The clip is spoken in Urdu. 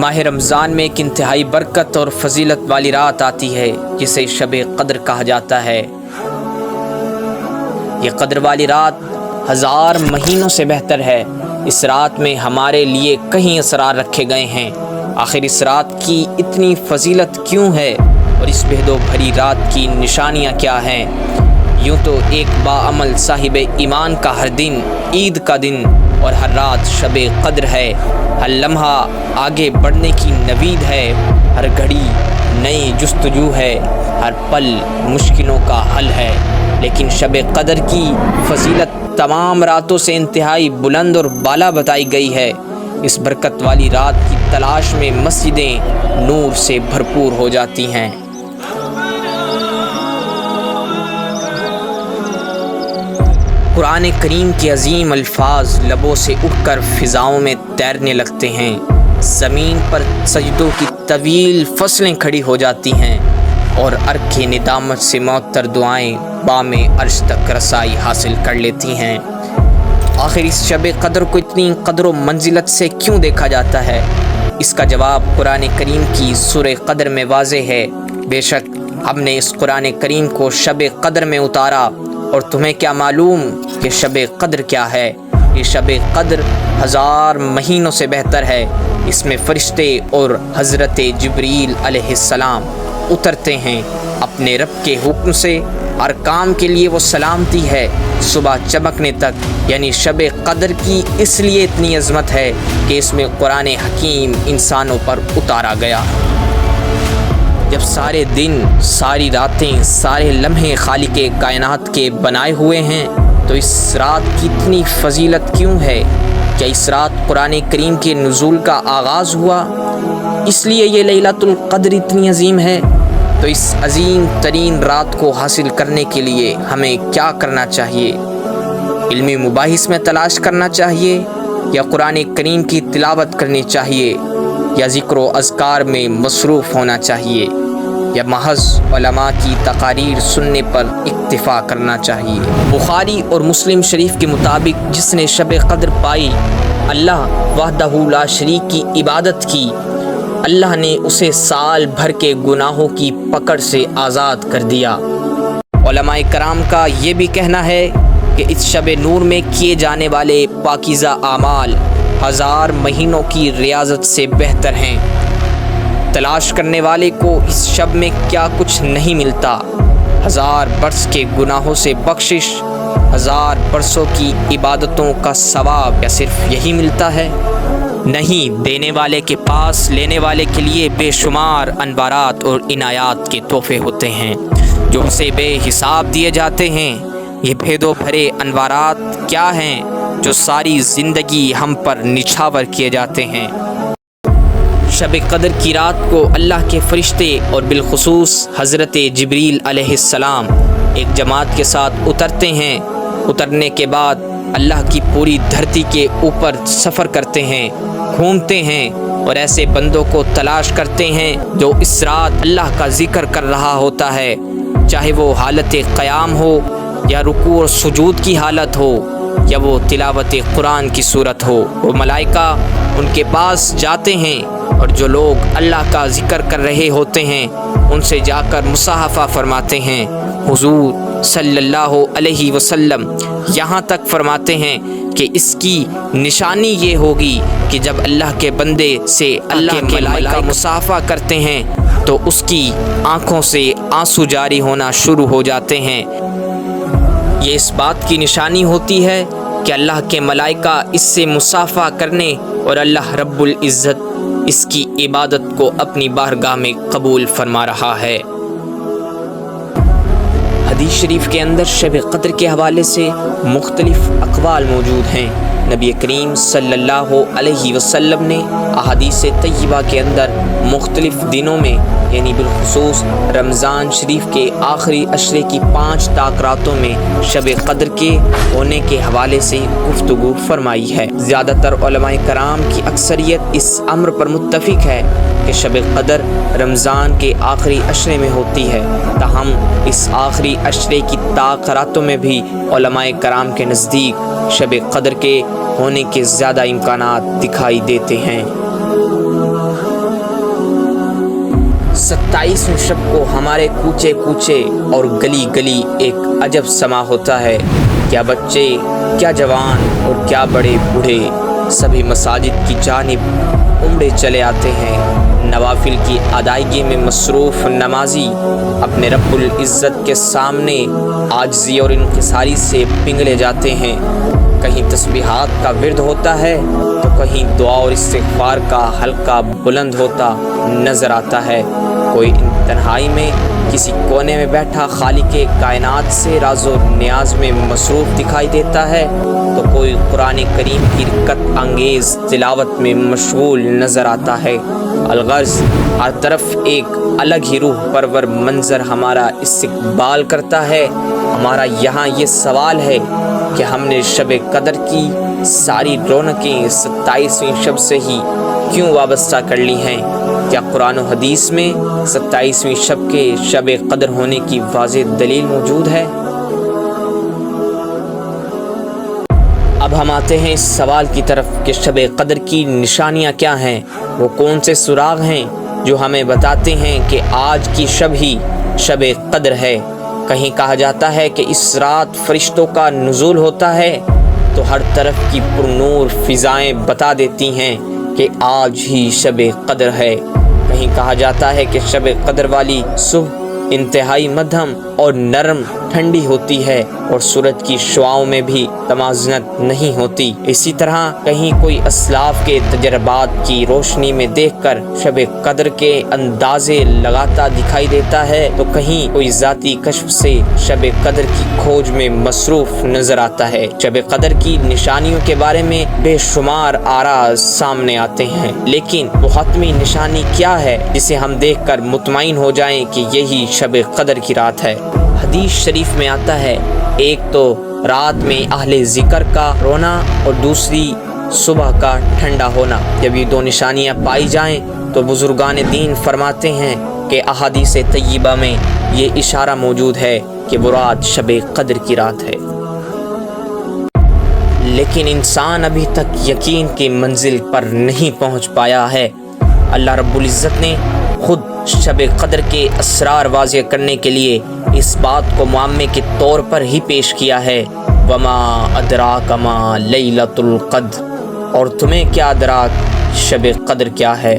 ماہ رمضان میں ایک انتہائی برکت اور فضیلت والی رات آتی ہے جسے شب قدر کہا جاتا ہے۔ یہ قدر والی رات 1000 مہینوں سے بہتر ہے۔ اس رات میں ہمارے لیے کئی اسرار رکھے گئے ہیں۔ آخر اس رات کی اتنی فضیلت کیوں ہے اور اس بہد و بھری رات کی نشانیاں کیا ہیں؟ یوں تو ایک باعمل صاحب ایمان کا ہر دن عید کا دن اور ہر رات شب قدر ہے۔ ہر لمحہ آگے بڑھنے کی نوید ہے، ہر گھڑی نئی جستجو ہے، ہر پل مشکلوں کا حل ہے۔ لیکن شب قدر کی فضیلت تمام راتوں سے انتہائی بلند اور بالا بتائی گئی ہے۔ اس برکت والی رات کی تلاش میں مسجدیں نور سے بھرپور ہو جاتی ہیں۔ قرآن کریم کے عظیم الفاظ لبوں سے اٹھ کر فضاؤں میں تیرنے لگتے ہیں۔ زمین پر سجدوں کی طویل فصلیں کھڑی ہو جاتی ہیں اور ارک ندامت سے معطر دعائیں بام عرش تک رسائی حاصل کر لیتی ہیں۔ آخر اس شب قدر کو اتنی قدر و منزلت سے کیوں دیکھا جاتا ہے؟ اس کا جواب قرآن کریم کی سورہ قدر میں واضح ہے۔ بے شک ہم نے اس قرآن کریم کو شب قدر میں اتارا، اور تمہیں کیا معلوم کہ شب قدر کیا ہے؟ یہ شب قدر 1000 مہینوں سے بہتر ہے۔ اس میں فرشتے اور حضرت جبریل علیہ السلام اترتے ہیں اپنے رب کے حکم سے۔ ہر کام کے لیے وہ سلامتی ہے صبح چمکنے تک۔ یعنی شب قدر کی اس لیے اتنی عظمت ہے کہ اس میں قرآن حکیم انسانوں پر اتارا گیا۔ جب سارے دن، ساری راتیں، سارے لمحے خالق کائنات کے بنائے ہوئے ہیں تو اس رات کی اتنی فضیلت کیوں ہے؟ کیا اس رات قرآن کریم کے نزول کا آغاز ہوا اس لیے یہ لیلۃ القدر اتنی عظیم ہے؟ تو اس عظیم ترین رات کو حاصل کرنے کے لیے ہمیں کیا کرنا چاہیے؟ علمی مباحث میں تلاش کرنا چاہیے، یا قرآن کریم کی تلاوت کرنی چاہیے، یا ذکر و اذکار میں مصروف ہونا چاہیے، یا محض علماء کی تقاریر سننے پر اکتفا کرنا چاہیے؟ بخاری اور مسلم شریف کے مطابق جس نے شب قدر پائی، اللہ وحدہ لا شریک کی عبادت کی، اللہ نے اسے سال بھر کے گناہوں کی پکڑ سے آزاد کر دیا۔ علماء کرام کا یہ بھی کہنا ہے کہ اس شب نور میں کیے جانے والے پاکیزہ اعمال 1000 مہینوں کی ریاضت سے بہتر ہیں۔ تلاش کرنے والے کو اس شب میں کیا کچھ نہیں ملتا؟ 1000 برس کے گناہوں سے بخشش، 1000 برسوں کی عبادتوں کا ثواب، کیا صرف یہی ملتا ہے؟ نہیں، دینے والے کے پاس لینے والے کے لیے بے شمار انوارات اور عنایات کے تحفے ہوتے ہیں جو اسے بے حساب دیے جاتے ہیں۔ یہ بھید و بھرے انوارات کیا ہیں جو ساری زندگی ہم پر نچھاور کیے جاتے ہیں؟ شب قدر کی رات کو اللہ کے فرشتے اور بالخصوص حضرت جبریل علیہ السلام ایک جماعت کے ساتھ اترتے ہیں۔ اترنے کے بعد اللہ کی پوری دھرتی کے اوپر سفر کرتے ہیں، گھومتے ہیں اور ایسے بندوں کو تلاش کرتے ہیں جو اس رات اللہ کا ذکر کر رہا ہوتا ہے، چاہے وہ حالت قیام ہو یا رکوع اور سجود کی حالت ہو یا وہ تلاوت قرآن کی صورت ہو۔ وہ ملائکہ ان کے پاس جاتے ہیں اور جو لوگ اللہ کا ذکر کر رہے ہوتے ہیں ان سے جا کر مصافحہ فرماتے ہیں۔ حضور صلی اللہ علیہ وسلم یہاں تک فرماتے ہیں کہ اس کی نشانی یہ ہوگی کہ جب اللہ کے بندے سے اللہ کے ملائکہ مصافحہ کرتے ہیں تو اس کی آنکھوں سے آنسو جاری ہونا شروع ہو جاتے ہیں۔ یہ اس بات کی نشانی ہوتی ہے کہ اللہ کے ملائکہ اس سے مصافحہ کرنے اور اللہ رب العزت اس کی عبادت کو اپنی بارگاہ میں قبول فرما رہا ہے۔ حدیث شریف کے اندر شب قدر کے حوالے سے مختلف اقوال موجود ہیں۔ نبی کریم صلی اللہ علیہ وسلم نے احادیث طیبہ کے اندر مختلف دنوں میں یعنی بالخصوص رمضان شریف کے آخری عشرے کی 5 تاک راتوں میں شب قدر کے ہونے کے حوالے سے گفتگو فرمائی ہے۔ زیادہ تر علماء کرام کی اکثریت اس امر پر متفق ہے کہ شب قدر رمضان کے آخری عشرے میں ہوتی ہے، تاہم اس آخری عشرے کی تاک راتوں میں بھی علماء کرام کے نزدیک شب قدر کے ہونے کے زیادہ امکانات دکھائی دیتے ہیں۔ 27ویں شب کو ہمارے کوچے کوچے اور گلی گلی ایک عجب سما ہوتا ہے۔ کیا بچے، کیا جوان اور کیا بڑے بوڑھے سبھی مساجد کی جانب امڑے چلے آتے ہیں۔ نوافل کی ادائیگی میں مصروف نمازی اپنے رب العزت کے سامنے عاجزی اور انکساری سے پنگلے جاتے ہیں۔ کہیں تسبیحات کا ورد ہوتا ہے تو کہیں دعا اور استغفار کا حلقہ بلند ہوتا نظر آتا ہے۔ کوئی تنہائی میں کسی کونے میں بیٹھا خالق کائنات سے راز و نیاز میں مصروف دکھائی دیتا ہے تو کوئی قرآن کریم کی رقت انگیز تلاوت میں مشغول نظر آتا ہے۔ الغرض ہر طرف ایک الگ ہی روح پرور منظر ہمارا استقبال کرتا ہے۔ ہمارا یہاں یہ سوال ہے کہ ہم نے شب قدر کی ساری رونقیں 27ویں شب سے ہی کیوں وابستہ کر لی ہیں؟ کیا قرآن و حدیث میں 27ویں شب کے شب قدر ہونے کی واضح دلیل موجود ہے؟ اب ہم آتے ہیں اس سوال کی طرف کہ شب قدر کی نشانیاں کیا ہیں؟ وہ کون سے سراغ ہیں جو ہمیں بتاتے ہیں کہ آج کی شب ہی شب قدر ہے؟ کہیں کہا جاتا ہے کہ اس رات فرشتوں کا نزول ہوتا ہے تو ہر طرف کی پرنور فضائیں بتا دیتی ہیں کہ آج ہی شب قدر ہے۔ کہیں کہا جاتا ہے کہ شب قدر والی صبح انتہائی مدھم اور نرم ٹھنڈی ہوتی ہے اور سورج کی شعاؤں میں بھی تمازنت نہیں ہوتی۔ اسی طرح کہیں کوئی اسلاف کے تجربات کی روشنی میں دیکھ کر شب قدر کے اندازے لگاتا دکھائی دیتا ہے تو کہیں کوئی ذاتی کشف سے شب قدر کی کھوج میں مصروف نظر آتا ہے۔ شب قدر کی نشانیوں کے بارے میں بے شمار آراء سامنے آتے ہیں، لیکن وہ حتمی نشانی کیا ہے جسے ہم دیکھ کر مطمئن ہو جائیں کہ یہی شب قدر کی رات ہے؟ حدیث شریف میں آتا ہے، ایک تو رات میں اہل ذکر کا رونا اور دوسری صبح کا ٹھنڈا ہونا۔ جب یہ دو نشانیاں پائی جائیں تو بزرگان دین فرماتے ہیں کہ احادیث طیبہ میں یہ اشارہ موجود ہے کہ وہ رات شب قدر کی رات ہے۔ لیکن انسان ابھی تک یقین کی منزل پر نہیں پہنچ پایا ہے۔ اللہ رب العزت نے خود شب قدر کے اسرار واضح کرنے کے لیے اس بات کو معمے کے طور پر ہی پیش کیا ہے، وما ادراک ما لیلۃ القدر، اور تمہیں کیا ادراک شب قدر کیا ہے؟